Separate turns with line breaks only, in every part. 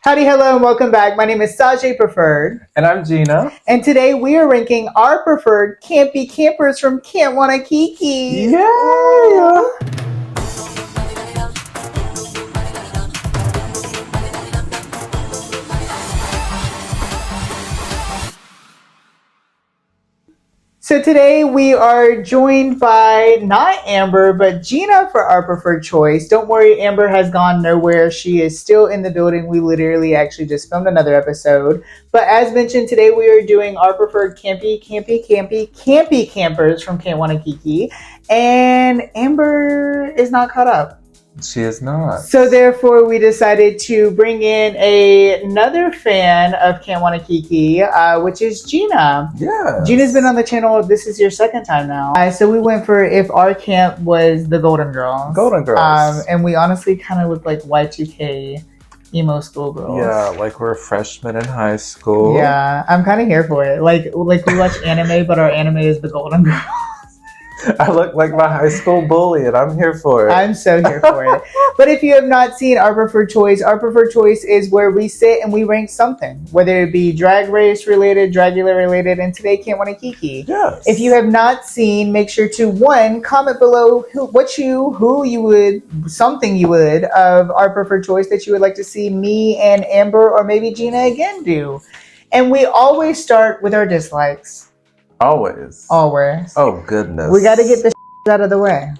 Howdy, hello, and welcome back. My name is Sajay Preferred.
And I'm Gina.
And today we are ranking our preferred campy campers from Camp Wannakiki.
Yeah!
So today we are joined by not Amber, but Gina for our preferred choice. Don't worry, Amber has gone nowhere. She is still in the building. We literally actually just filmed another episode. But as mentioned, today we are doing our preferred campy campers from Camp Wannakiki. And Amber is not caught up.
She is not.
So therefore, we decided to bring in another fan of Camp Wannakiki, which is Gina.
Yeah.
Gina's been on the channel. This is your second time now. So we went for if our camp was the Golden Girls.
Golden Girls.
And we honestly kind of look like Y2K emo schoolgirls.
Yeah, like we're freshmen in high school.
Yeah, I'm kind of here for it. Like we watch anime, but our anime is the Golden Girls.
I look like my high school bully, and I'm here for it.
I'm so here for it. But if you have not seen our preferred choice is where we sit and we rank something, whether it be drag race related, Dragula related, and today Camp Wannakiki.
Yes.
If you have not seen, make sure to comment below something you would of our preferred choice that you would like to see me and Amber or maybe Gina again do. And we always start with our dislikes.
Always. Oh, goodness.
We got to get the out of the way.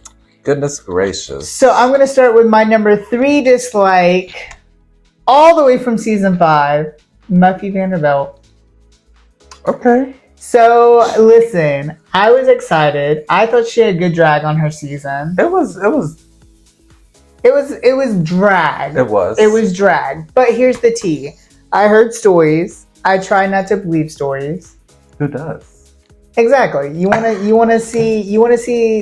Goodness gracious.
So I'm going to start with my number 3 dislike, all the way from season 5, Muffy Vanderbilt.
Okay.
So listen, I was excited. I thought she had good drag on her season.
It was
drag.
It was.
It was drag. But here's the tea. I heard stories. I try not to believe stories.
Who does?
Exactly. You want to see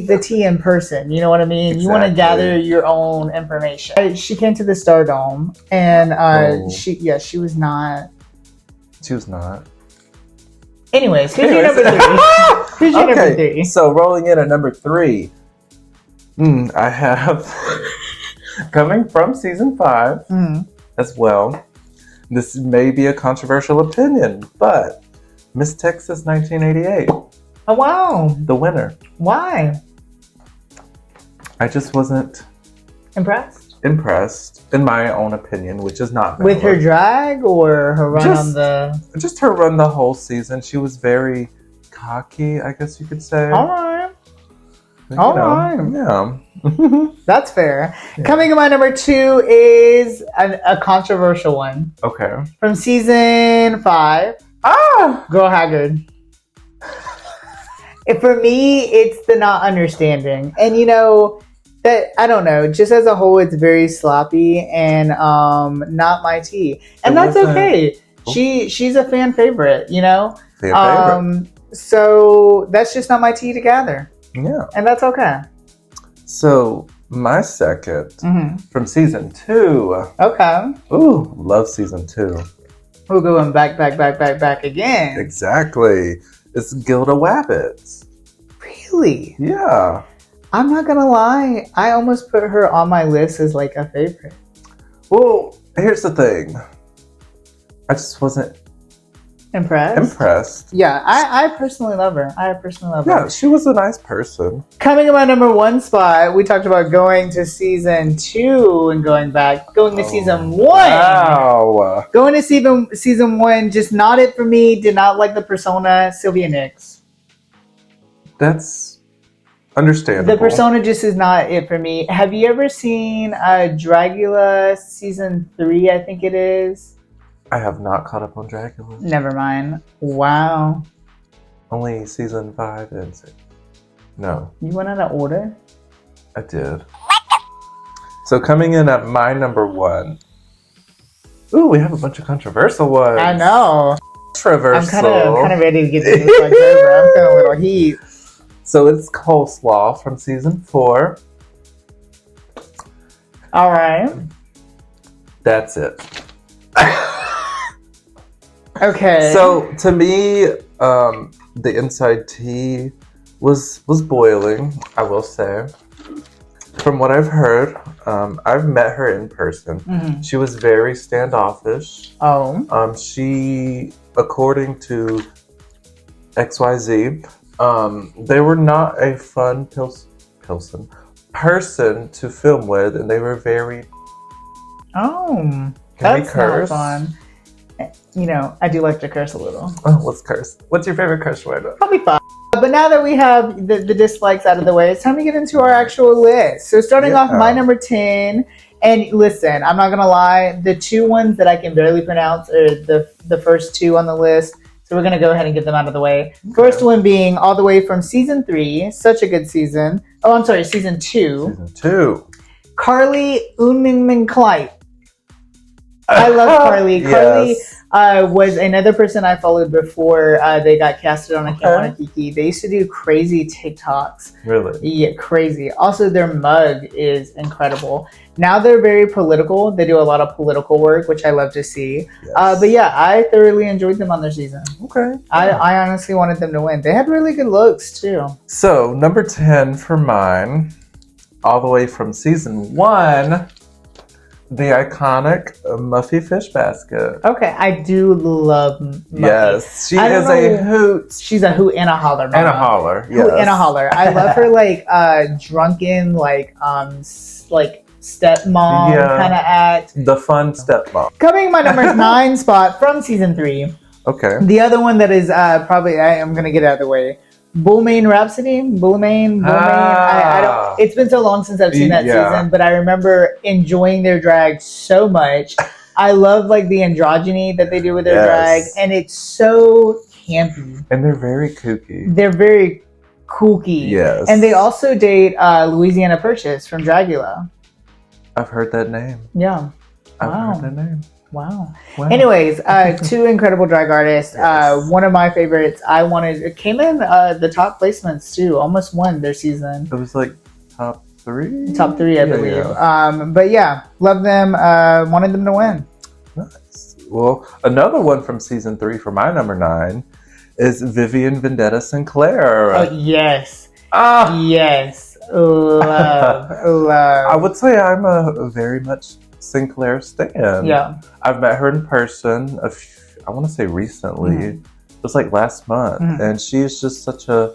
the tea in person. You know what I mean?
Exactly.
You want to gather your own information. She came to the Stardome, and she was not.
She was not.
Anyways, here's your number 3. Here's your number 3.
So rolling in at number 3, I have coming from season 5 as well. This may be a controversial opinion, but Miss Texas 1988.
Oh, wow.
The winner.
Why?
I just wasn't
impressed,
in my own opinion, which is not valid.
With her drag or her run
just her run the whole season. She was very cocky, I guess you could say.
All right.
Yeah.
That's fair. Yeah. Coming to my number 2 is a controversial one.
Okay.
From season 5. Girl Haggard. For me, it's the not understanding. And that, I don't know, just as a whole, it's very sloppy and not my tea. And that's okay. She's a fan favorite,
Fan favorite.
So that's just not my tea to gather.
Yeah.
And that's okay.
So my second from season 2.
Okay.
Ooh, love season 2.
We're going back again.
Exactly. It's Gilda Wabbits.
Really?
Yeah.
I'm not going to lie. I almost put her on my list as like a favorite.
Well, here's the thing. I just wasn't impressed.
Yeah, I personally love her.
Yeah, she was a nice person.
Coming in my number 1 spot, we talked about going to season 2 and going to season 1.
Wow.
Going to season 1, just not it for me. Did not like the persona, Sylvia Nix.
That's understandable.
The persona just is not it for me. Have you ever seen Dragula season 3, I think it is?
I have not caught up on Dragula.
Never mind. Wow.
Only season 5 and 6. No.
You went out of order?
I did. So coming in at my number 1. Ooh, we have a bunch of controversial ones.
I know.
Controversial.
I'm kind of ready to get this like over. I'm feeling a little heat.
So it's Coleslaw from season 4.
All right.
That's it.
Okay.
So to me, the inside tea was boiling, I will say. From what I've heard, I've met her in person.
Mm-hmm.
She was very standoffish.
Oh.
She, according to XYZ, they were not a fun person to film with, and they were very.
Oh.
Can we
That's
curse?
not fun. You know, I do like to curse a little.
Oh, let's curse. What's your favorite curse word?
Probably fun. But now that we have the dislikes out of the way, it's time to get into our actual list. So starting off my number 10, and listen, I'm not going to lie, the two ones that I can barely pronounce are the first two on the list. So we're going to go ahead and get them out of the way. Okay. First one being all the way from season 3, such a good season. Oh, I'm sorry, season 2.
Season 2.
Carly Unmingming Clyde. I love Carly. Carly was another person I followed before they got casted on Wannakiki. They used to do crazy TikToks.
Really?
Yeah, crazy. Also, their mug is incredible. Now they're very political. They do a lot of political work, which I love to see. Yes. But yeah, I thoroughly enjoyed them on their season.
Okay.
I honestly wanted them to win. They had really good looks, too.
So, number 10 for mine, all the way from season 1... the iconic Muffy Fish Basket.
Okay, I do love Muffy.
Yes, she is a hoot.
She's a hoot and a holler. Mama.
And a holler, yes.
Hoot and a holler. I love her, like, drunken, like stepmom kind of act.
The fun stepmom.
Coming my number 9 spot from season 3.
Okay.
The other one that is probably, I'm going to get out of the way. Bullmane Rhapsody, Bullmane. I don't. It's been so long since I've seen that season, but I remember enjoying their drag so much. I love like the androgyny that they do with their drag, and it's so campy.
And they're very kooky.
They're very kooky.
Yes.
And they also date Louisiana Purchase from Dragula.
I've heard that name.
Yeah.
I've heard that name.
Wow. Anyways, two incredible drag artists. Yes. One of my favorites. It came in the top placements too. Almost won their season.
It was like top 3.
Top 3, I believe. Yeah. But yeah, love them. Wanted them to win.
Nice. Well, another one from season 3 for my number 9 is Vivian Vendetta Sinclair.
Oh yes. Yes. Love.
I would say I'm a very much Sinclair stan.
Yeah.
I've met her in person, I want to say recently. Mm-hmm. It was like last month. Mm-hmm. And she's just such a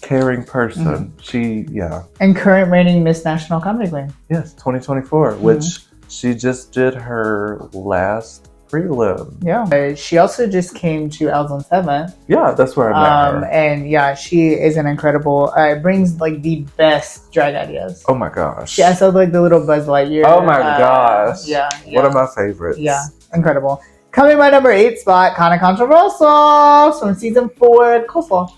caring person. Mm-hmm.
And current reigning Miss National Comedy Queen.
Yes, 2024, mm-hmm. which she just did her last prelim.
Yeah. She also just came to Owls on 7th.
Yeah, that's where I met her.
And yeah, she is an incredible, brings like the best drag ideas.
Oh my gosh.
Yeah, I saw like the little Buzz Lightyear.
Oh my gosh.
Yeah.
One of my favorites.
Yeah, incredible. Coming my number 8 spot, kind of controversial, from season 4, Coleslaw.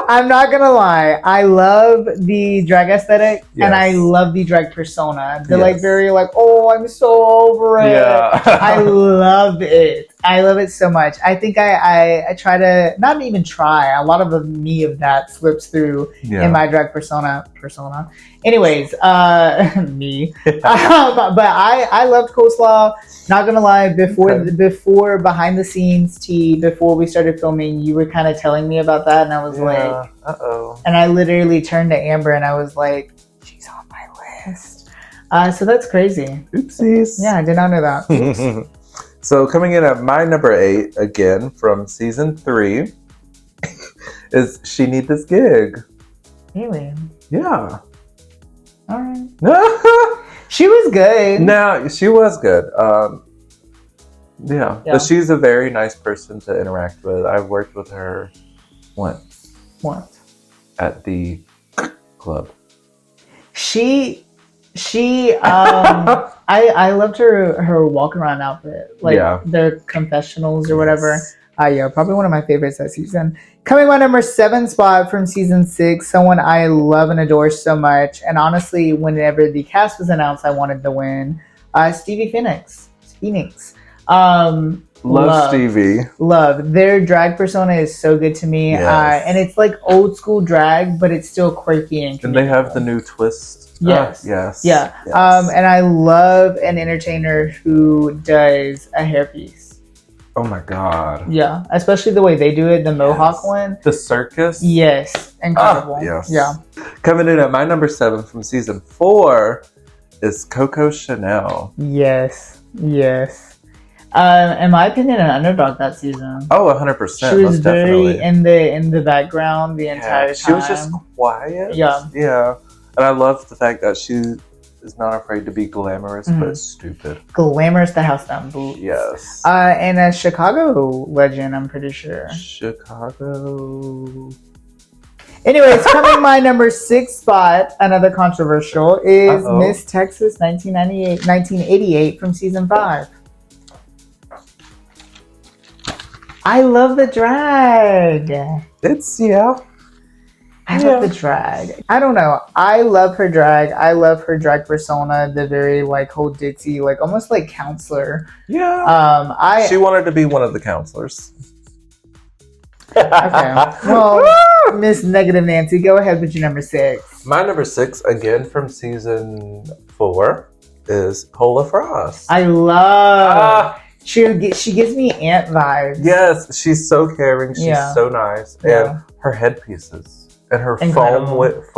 I'm not gonna lie, I love the drag aesthetic, and I love the drag persona. They're like very like, oh, I'm so over it. Yeah. I love it. I love it so much. I think I try to not even try. A lot of that slips through in my drag persona. Anyways, me. But I loved Coleslaw. Not gonna lie, before behind the scenes tea, before we started filming, you were kind of telling me about that, and I was like, uh-oh. And I literally turned to Amber and I was like, she's on my list. So that's crazy.
Oopsies.
Yeah, I did not know that.
So coming in at my number 8 again from season 3 is She Need This Gig.
Really?
Yeah.
All right. She was good.
No, she was good. But she's a very nice person to interact with. I've worked with her once. At the club. I loved her walk around outfit, like their confessionals or whatever. Probably one of my favorites that season. Coming my number 7 spot from season 6, someone I love and adore so much, and honestly, whenever the cast was announced, I wanted to win. Stevie Phoenix. Love Stevie.
Love. Their drag persona is so good to me. Yes. And it's like old school drag, but it's still quirky and
they have the new twist.
Yes.
Yes.
Yeah. And I love an entertainer who does a hairpiece.
Oh my god.
Yeah, especially the way they do it, the Mohawk one.
The circus?
Yes, incredible.
Yes.
Yeah.
Coming in at my number 7 from season 4 is Coco Chanel.
Yes. In my opinion, an underdog that season.
Oh, 100%.
She was very in the background the entire time.
She was just quiet. Yeah. And I love the fact that she is not afraid to be glamorous, but stupid.
Glamorous the house down boots.
Yes.
And a Chicago legend, I'm pretty sure.
Chicago.
Anyways, coming my number 6 spot, another controversial, is Miss Texas 1988 from season 5. I love the drag. I love the drag. I don't know. I love her drag. I love her drag persona. The very whole ditzy, almost like counselor.
Yeah. She wanted to be one of the counselors.
Okay. Well, Miss Negative Nancy, go ahead with your number 6.
My number 6, again from season 4, is Pola Frost.
I love. She gives me aunt vibes.
Yes, she's so caring. She's so nice, and her headpieces. And her foam wigs.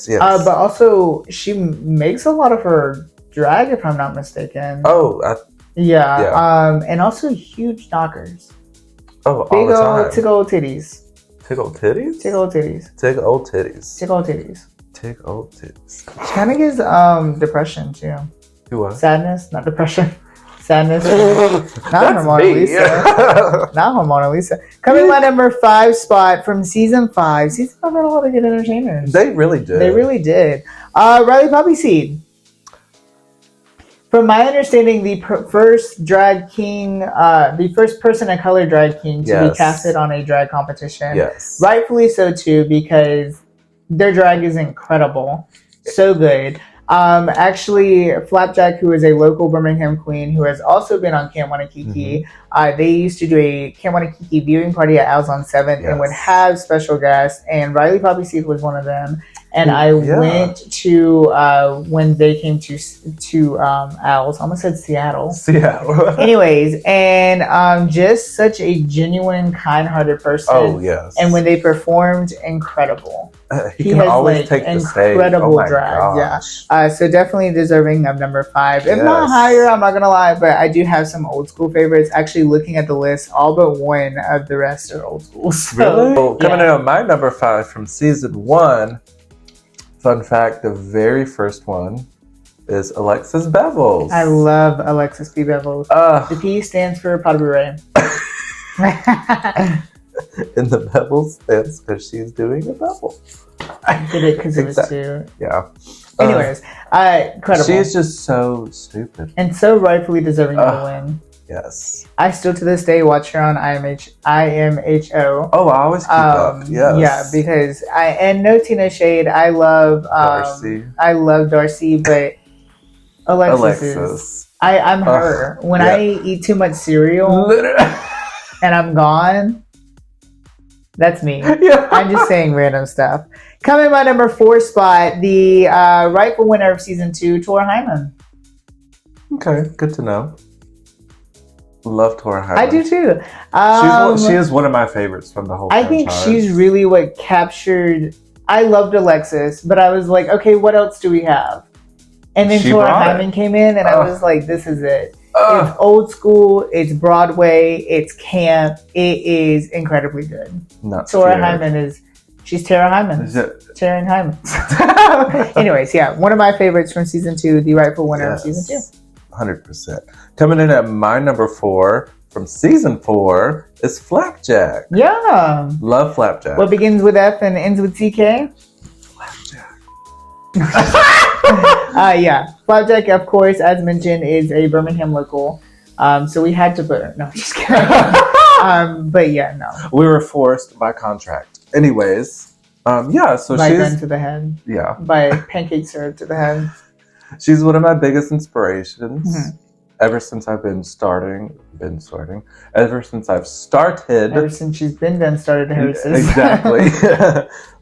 Yes.
But also, she makes a lot of her drag, if I'm not mistaken. And also huge knockers.
Oh,
big
all the time.
Tickle old titties.
Tickle titties.
Tickle old titties.
Tickle old titties.
Tickle old titties.
Tickle old titties.
She kind of gives depression too.
Do what?
Sadness, not depression. Sadness. Not her Mona Lisa. Not her Mona Lisa. Coming my number 5 spot from season 5. Season 5 had a lot of good entertainers.
They really did.
Riley Poppy Seed. From my understanding, the first drag king, the first person of color drag king to be casted on a drag competition.
Yes.
Rightfully so too, because their drag is incredible. So good. Actually, Flapjack, who is a local Birmingham queen who has also been on Camp Wannakiki, they used to do a Camp Wannakiki viewing party at Owls on 7th and would have special guests, and Riley Poppy Seed was one of them. And I went to when they came to Owls. I almost said Seattle. Anyways, and just such a genuine, kind-hearted person.
Oh yes.
And when they performed, incredible.
He can
has
always take the stage.
Incredible drag.
Gosh.
Yeah. So definitely deserving of number 5. If not higher, I'm not gonna lie, but I do have some old school favorites. Actually, looking at the list, all but one of the rest are old school. So,
really? Well, coming in on my number 5 from season 1. Fun fact, the very first one is Alexis Bevels.
I love Alexis P. Bevels. The P stands for Pottery Ray.
And the Bevels stands because she's doing a bevel.
I did it because it was too.
Yeah.
Anyways, incredible.
She is just so stupid.
And so rightfully deserving of the win.
Yes.
I still to this day watch her on IMHO.
Oh, I always keep up. Yes.
Yeah, because and no Tina Shade. I love
Darcy.
I love Darcy, but Alexis. I'm her. When I eat too much cereal and I'm gone, that's me. I'm just saying random stuff. Coming my number 4 spot, the rightful winner of season 2, Tora Hyman.
Okay, good to know. Love Tora Hyman.
I do too.
She is one of my favorites from the whole franchise.
I think she's really what captured. I loved Alexis, but I was like, okay, what else do we have? And then Tora Hyman came in, and I was like, this is it. It's old school. It's Broadway. It's camp. It is incredibly good. Tora Hyman she's Tara Hyman. Tara and Hyman. Anyways, one of my favorites from season 2, the rightful winner of season 2.
100%. Coming in at my number 4 from season 4 is Flapjack.
Yeah.
Love Flapjack.
What begins with F and ends with TK?
Flapjack.
Flapjack, of course, as mentioned, is a Birmingham local. So we had to put her. No, I'm just kidding. But no.
We were forced by contract. Anyways, so
by gun to the head.
Yeah.
By pancake syrup to the head.
She's one of my biggest inspirations. ever since I've ever since I've started.
Ever since she's been done started her sister.
Exactly.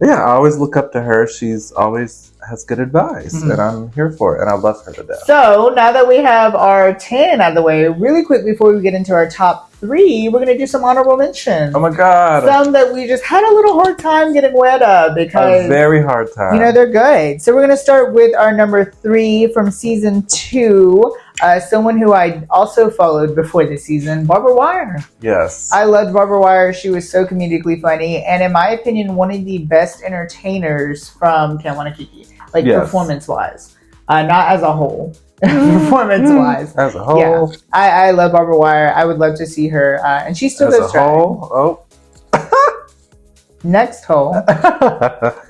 Yeah, I always look up to her. She's always has good advice, and I'm here for it, and I love her to death.
So now that we have our 10 out of the way, really quick before we get into our top 3, we're going to do some honorable mentions.
Oh my God.
Some that we just had a little hard time getting wet up because...
A very hard time.
You know, they're good. So we're going to start with our number 3 from season 2. Someone who I also followed before the season, Barbara Wire.
Yes.
I loved Barbara Wire. She was so comedically funny. And in my opinion, one of the best entertainers from Wannakiki. Like, performance-wise. Not as a whole. Performance-wise.
As a whole.
Yeah. I love Barbara Wire. I would love to see her. And she still does drag. Next hole.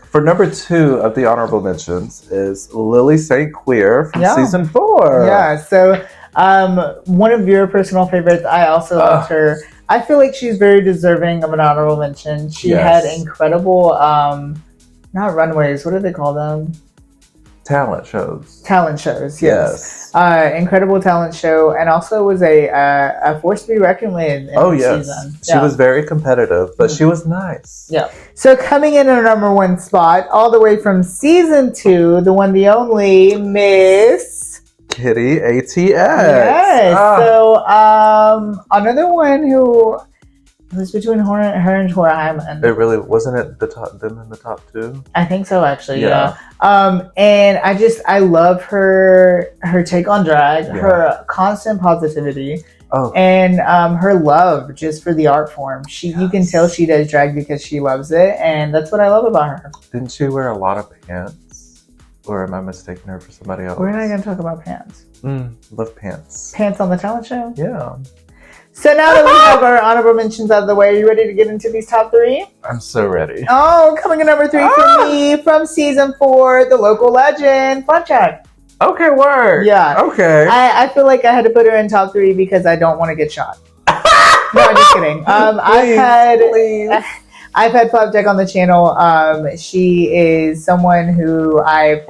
For number 2 of the honorable mentions is Lily St. Queer from season 4.
Yeah, so one of your personal favorites. I also loved her. I feel like she's very deserving of an honorable mention. She had incredible, not runways, what do they call them?
Talent shows.
Talent shows, yes. Incredible talent show, and also was a force to be reckoned with in the season.
She was very competitive, but she was nice.
Yeah. So coming in at our number 1 spot, all the way from season 2, the one, the only, Miss
Kitty ATX.
Yes. So another one who... It was between her and Tora Hyman.
It really wasn't it them in the top 2?
I think so, actually. Yeah. And I love her take on drag, her constant positivity, and her love just for the art form. You can tell she does drag because she loves it, and that's what I love about her.
Didn't she wear a lot of pants, or am I mistaking her for somebody else?
We're not going to talk about pants.
Love pants.
Pants on the talent show.
Yeah.
So now that we have our honorable mentions out of the way, are you ready to get into these top 3?
I'm so ready.
Oh, coming in number 3 for me from season 4, the local legend, Flapjack.
Okay, word.
Yeah.
Okay.
I feel like I had to put her in top 3 because I don't want to get shot. No, I'm just kidding. I've had Flapjack on the channel. She is someone who I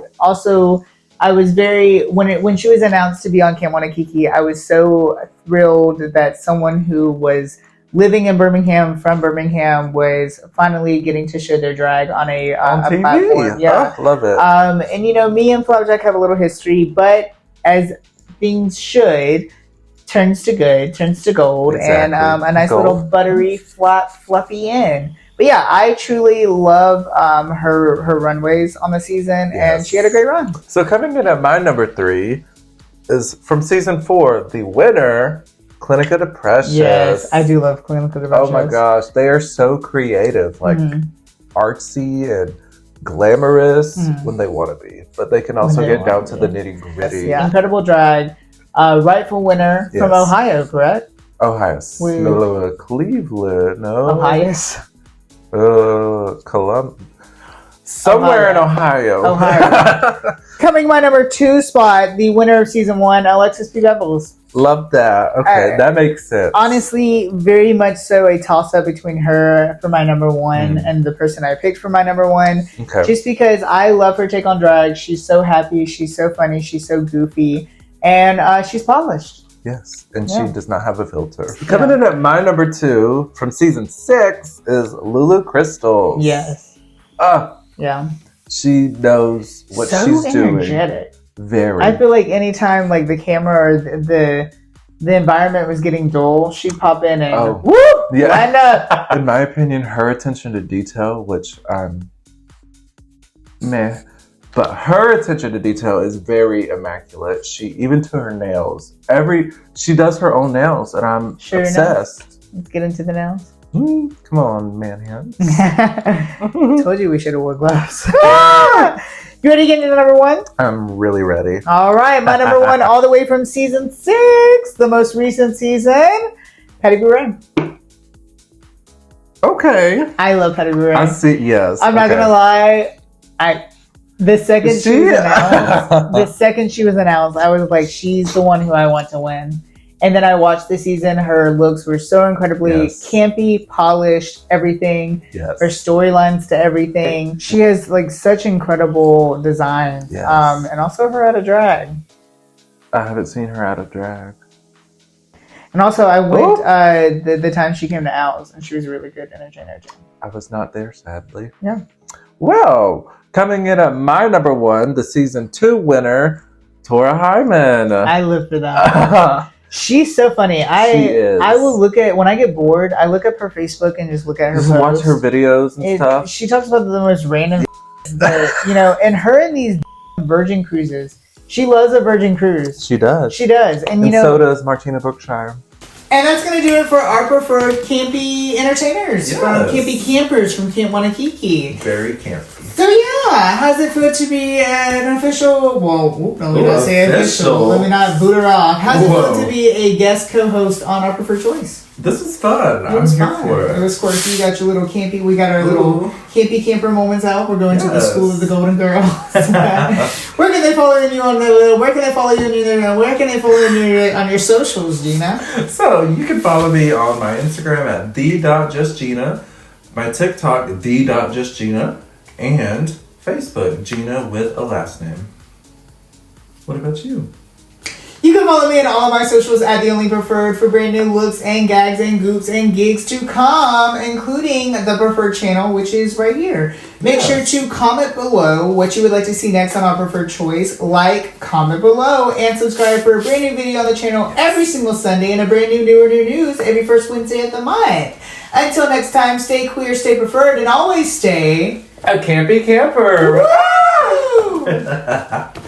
was very when she was announced to be on Wannakiki, I was so thrilled that someone who was living in Birmingham, from Birmingham, was finally getting to show their drag on a
TV.
platform. Yeah,
love it.
And you know, me and Flapjack have a little history, but as things should, turns to good, turns to gold, and a nice little buttery, flat, fluffy end. But yeah, I truly love her runways on the season, and she had a great run.
So coming in at my number 3 is from season 4, the winner, Clinica de Precious.
Yes, I do love Clinica de Precious.
Oh my gosh, they are so creative, like artsy and glamorous when they want to be, but they can also get down to the nitty gritty.
Yeah, incredible drag. Rightful winner from Ohio, correct?
Ohio. Cleveland, no.
Ohio.
Somewhere in Ohio.
Coming my number 2 spot, the winner of season 1, Alexis P. Bevels.
Love that. Okay, that makes sense.
Honestly, very much so a toss-up between her for my number 1 and the person I picked for my number 1.
Okay.
Just because I love her take on drag. She's so happy. She's so funny. She's so goofy. And she's polished.
Yes, and she does not have a filter. Coming in at my number 2 from season 6 is Lulu Crystal.
Yes. Yeah.
She knows what she's doing.
Energetic.
Very.
I feel like anytime like the camera or the environment was getting dull, she'd pop in and line up.
In my opinion, her attention to detail, which I'm meh. But her attention to detail is very immaculate. She, even to her nails, she does her own nails, and I'm obsessed.
Let's get into the nails.
Come on, man hands.
Told you we should have worn gloves. You ready to get into number 1?
I'm really ready.
All right, my number 1, all the way from season 6, the most recent season, Patty Boo Ray.
Okay.
I love Patty Boo Ray.
I see. Yes.
I'm not gonna lie. The second she was announced, I was like, she's the one who I want to win. And then I watched the season. Her looks were so incredibly campy, polished, everything.
Yes.
Her storylines to everything. She has like such incredible designs.
Yes.
And also her out of drag.
I haven't seen her out of drag.
And also, I went the time she came to Owl's, and she was a really good entertainer too.
I was not there, sadly.
Yeah.
Well, coming in at my number 1, the season 2 winner, Tora Hyman.
I live for that. She's so funny.
She is.
I will look at, when I get bored, I look up her Facebook and just look at her
Just
posts.
watch her videos and stuff.
She talks about the most random but, and her and these Virgin cruises. She loves a Virgin cruise.
She does.
She does. And
so does Martina Brookshire.
And that's going to do it for our preferred campy entertainers.
Yes.
From campy campers from Camp Wannakiki.
Very campy.
So yeah, how's it feel to be an official, let me not say official. Let me not boot her off. How's it feel to be a guest co-host on Our Preferred Choice?
This was fun.
I'm here for it. It was quirky. You got your little campy. We got our little campy camper moments out. We're going to the school of the Golden Girls. Where can they follow you on where can they follow you on your socials, Gina?
So you can follow me on my Instagram at the.justgina, my TikTok the.justgina, and Facebook Gina with a last name. What about you?
You can follow me on all of my socials at The Only Preferred for brand new looks and gags and goops and gigs to come, including the Preferred channel, which is right here. Make sure to comment below what you would like to see next on Our Preferred Choice. Like, comment below, and subscribe for a brand new video on the channel every single Sunday and a brand new news every first Wednesday of the month. Until next time, stay queer, stay preferred, and always stay
a campy camper.
Woo!